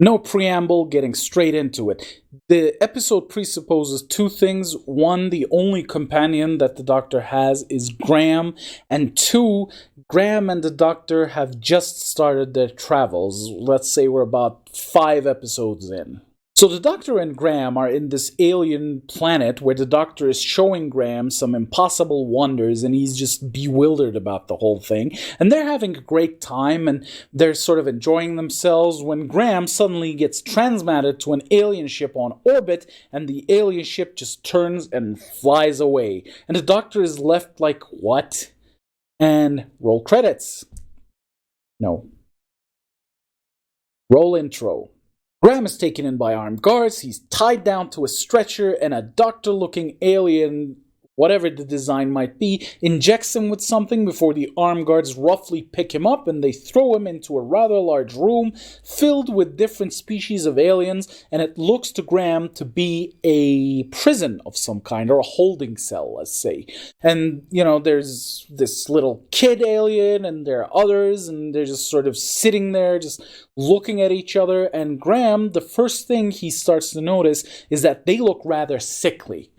No preamble, getting straight into it. The episode presupposes two things. One, the only companion that the Doctor has is Graham, and two, Graham and the Doctor have just started their travels. Let's say we're about 5 episodes in. So the Doctor and Graham are in this alien planet where the Doctor is showing Graham some impossible wonders and he's just bewildered about the whole thing. And they're having a great time and they're sort of enjoying themselves when Graham suddenly gets transmatted to an alien ship on orbit and the alien ship just turns and flies away. And the Doctor is left like, what? And roll credits. No. Roll intro. Graham is taken in by armed guards, he's tied down to a stretcher, and a doctor-looking alien, whatever the design might be, injects him with something before the armed guards roughly pick him up and they throw him into a rather large room filled with different species of aliens, and it looks to Graham to be a prison of some kind, or a holding cell, let's say. And, there's this little kid alien, and there are others, and they're just sort of sitting there, just looking at each other, and Graham, the first thing he starts to notice is that they look rather sickly.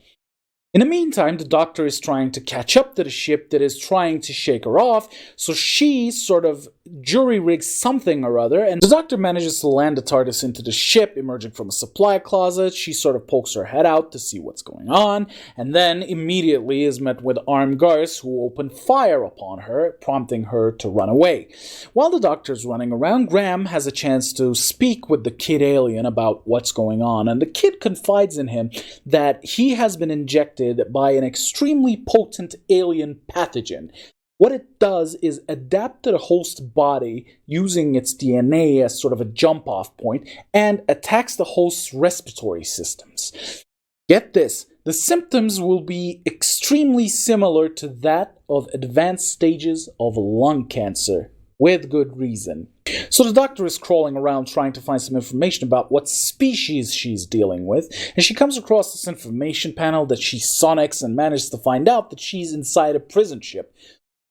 In the meantime, the Doctor is trying to catch up to the ship that is trying to shake her off, so she sort of jury-rigs something or other, and the Doctor manages to land the TARDIS into the ship, emerging from a supply closet. She sort of pokes her head out to see what's going on, and then immediately is met with armed guards who open fire upon her, prompting her to run away. While the Doctor's running around, Graham has a chance to speak with the kid alien about what's going on, and the kid confides in him that he has been injected by an extremely potent alien pathogen. What it does is adapt to the host body using its DNA as sort of a jump-off point and attacks the host's respiratory systems. Get this, the symptoms will be extremely similar to that of advanced stages of lung cancer, with good reason. So the Doctor is crawling around trying to find some information about what species she's dealing with, and she comes across this information panel that she sonics and manages to find out that she's inside a prison ship,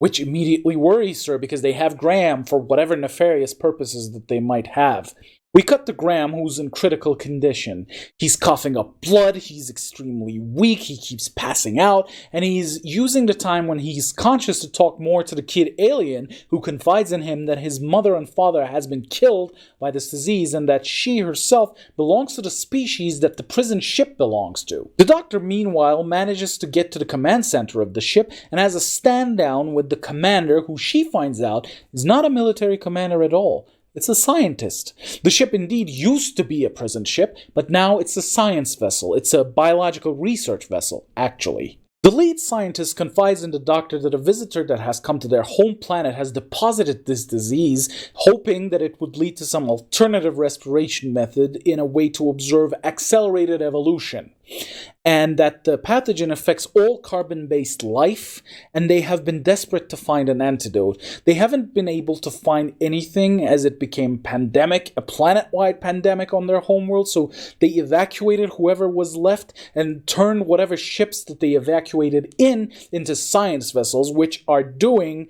which immediately worries her because they have Graham for whatever nefarious purposes that they might have. We cut to Graham, who's in critical condition. He's coughing up blood, he's extremely weak, he keeps passing out, and he's using the time when he's conscious to talk more to the kid alien, who confides in him that his mother and father has been killed by this disease and that she herself belongs to the species that the prison ship belongs to. The Doctor, meanwhile, manages to get to the command center of the ship and has a stand-down with the commander, who she finds out is not a military commander at all. It's a scientist. The ship indeed used to be a prison ship, but now it's a science vessel. It's a biological research vessel, actually. The lead scientist confides in the Doctor that a visitor that has come to their home planet has deposited this disease, hoping that it would lead to some alternative respiration method in a way to observe accelerated evolution. And that the pathogen affects all carbon-based life, and they have been desperate to find an antidote. They haven't been able to find anything as it became a planet-wide pandemic on their homeworld, so they evacuated whoever was left and turned whatever ships that they evacuated into science vessels, which are doing,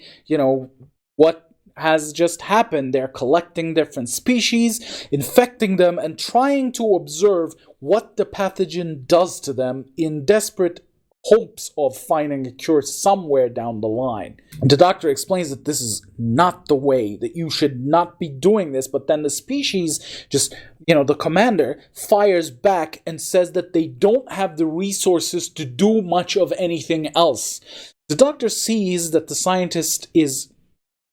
what has just happened. They're collecting different species, infecting them, and trying to observe what the pathogen does to them in desperate hopes of finding a cure somewhere down the line. The Doctor explains that this is not the way, that you should not be doing this, but then the species just, the commander fires back and says that they don't have the resources to do much of anything else. The Doctor sees that the scientist is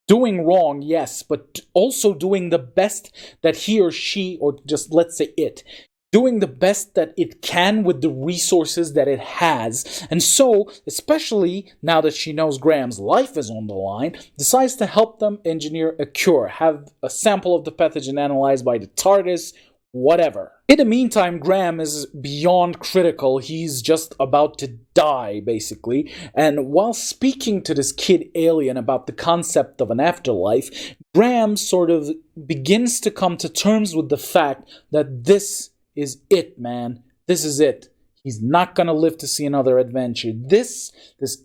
doing wrong, yes, but also doing the best that he or she, or just let's say it, doing the best that it can with the resources that it has. And so, especially now that she knows Graham's life is on the line, decides to help them engineer a cure, have a sample of the pathogen analyzed by the TARDIS, whatever. In the meantime, Graham is beyond critical. He's just about to die, basically. And while speaking to this kid alien about the concept of an afterlife, Graham sort of begins to come to terms with the fact that this is it, man. This is it. He's not going to live to see another adventure. This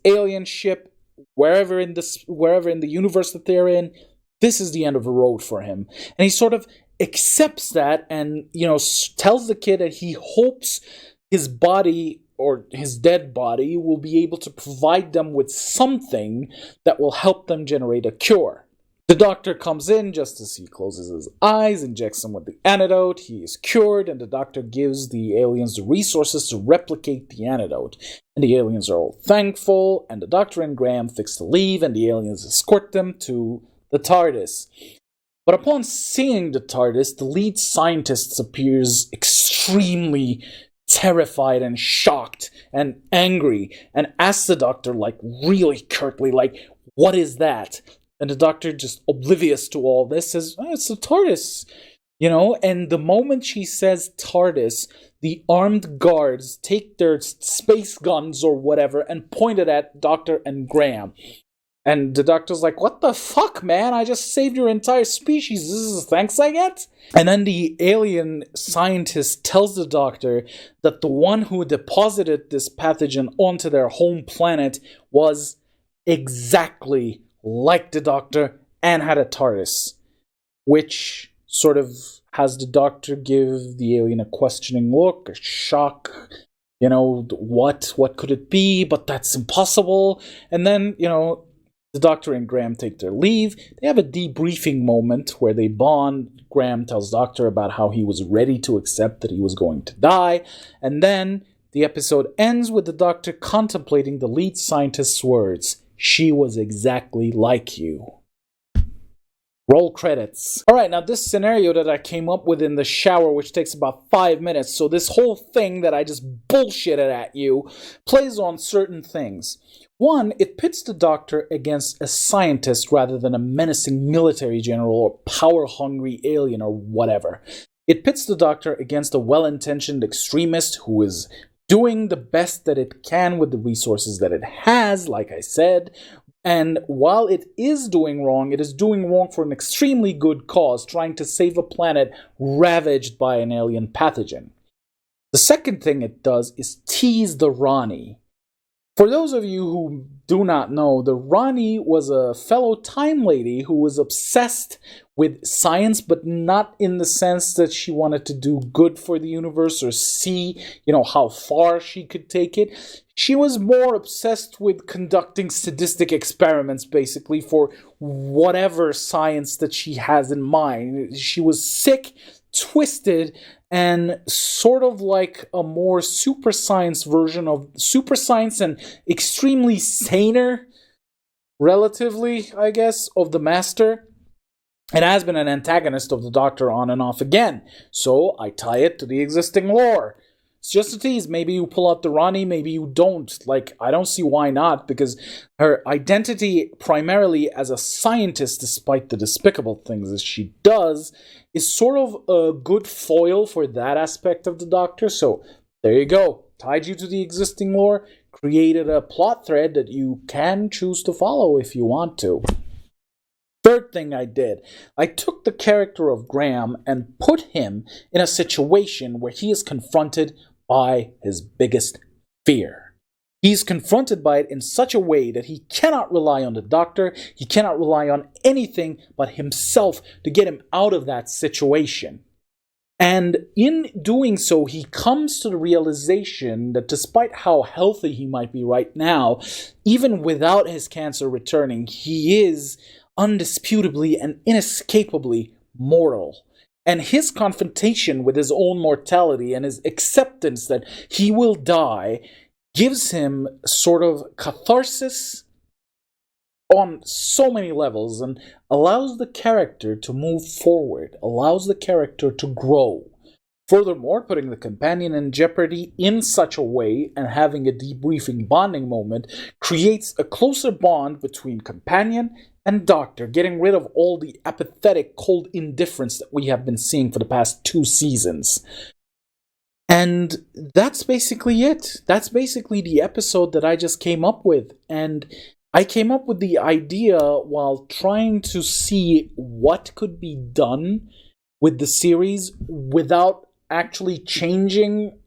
alien ship, wherever in the universe that they're in, this is the end of the road for him. And he sort of accepts that and, tells the kid that he hopes his body or his dead body will be able to provide them with something that will help them generate a cure. The doctor comes in just as he closes his eyes, injects him with the antidote, he is cured, and the doctor gives the aliens the resources to replicate the antidote. And the aliens are all thankful, and the doctor and Graham fix to leave, and the aliens escort them to the TARDIS. But upon seeing the TARDIS, the lead scientist appears extremely terrified and shocked and angry, and asks the doctor, really curtly, what is that? And the doctor, just oblivious to all this, says, it's the TARDIS, and the moment she says TARDIS, the armed guards take their space guns or whatever and point it at Doctor and Graham. And the doctor's like, what the fuck, man? I just saved your entire species. This is the thanks I get? And then the alien scientist tells the doctor that the one who deposited this pathogen onto their home planet was exactly like the doctor and had a TARDIS, which sort of has the doctor give the alien a questioning look, a shock, what could it be, but that's impossible. And then, the doctor and Graham take their leave. They have a debriefing moment where they bond. Graham tells Doctor about how he was ready to accept that he was going to die, and then the episode ends with the doctor contemplating the lead scientist's words. She was exactly like you. Roll credits. Alright, now this scenario that I came up with in the shower, which takes about 5 minutes, so this whole thing that I just bullshitted at you, plays on certain things. One, it pits the doctor against a scientist rather than a menacing military general or power-hungry alien or whatever. It pits the doctor against a well-intentioned extremist who is doing the best that it can with the resources that it has, like I said, and while it is doing wrong, it is doing wrong for an extremely good cause, trying to save a planet ravaged by an alien pathogen. The second thing it does is tease the Ronnie. For those of you who do not know, the Ronnie was a fellow time lady who was obsessed with science, but not in the sense that she wanted to do good for the universe or see, how far she could take it. She was more obsessed with conducting sadistic experiments, basically, for whatever science that she has in mind. She was sick, twisted, and sort of like a more super science version of super science and extremely saner, relatively, I guess, of the Master. It has been an antagonist of the Doctor on and off again, so I tie it to the existing lore. It's just a tease. Maybe you pull out the Ronnie, maybe you don't. I don't see why not, because her identity primarily as a scientist, despite the despicable things that she does, is sort of a good foil for that aspect of the Doctor. So there you go. Tied you to the existing lore, created a plot thread that you can choose to follow if you want to. Third thing I did, I took the character of Graham and put him in a situation where he is confronted by his biggest fear. He's confronted by it in such a way that he cannot rely on the Doctor, he cannot rely on anything but himself to get him out of that situation. And in doing so, he comes to the realization that despite how healthy he might be right now, even without his cancer returning, he is undisputably and inescapably mortal. And his confrontation with his own mortality and his acceptance that he will die gives him sort of catharsis on so many levels and allows the character to move forward, allows the character to grow. Furthermore, putting the companion in jeopardy in such a way and having a debriefing bonding moment creates a closer bond between companion and Doctor, getting rid of all the apathetic, cold indifference that we have been seeing for the past 2 seasons. And that's basically it. That's basically the episode that I just came up with. And I came up with the idea while trying to see what could be done with the series without actually changing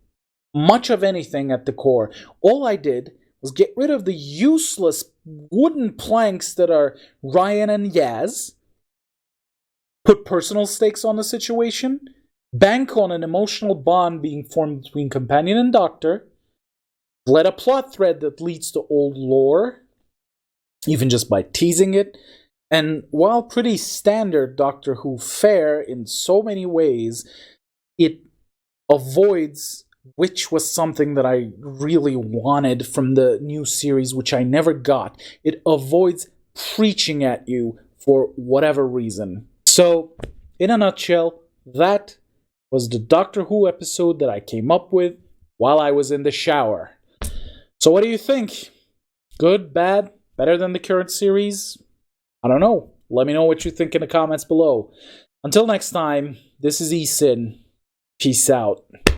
much of anything at the core. All I did was get rid of the useless wooden planks that are Ryan and Yaz, put personal stakes on the situation, bank on an emotional bond being formed between companion and doctor, let a plot thread that leads to old lore, even just by teasing it, and while pretty standard Doctor Who fare in so many ways, it avoids, which was something that I really wanted from the new series, which I never got. It avoids preaching at you for whatever reason. So, in a nutshell, that was the Doctor Who episode that I came up with while I was in the shower. So what do you think? Good, bad, better than the current series? I don't know. Let me know what you think in the comments below. Until next time, this is Eason. Peace out.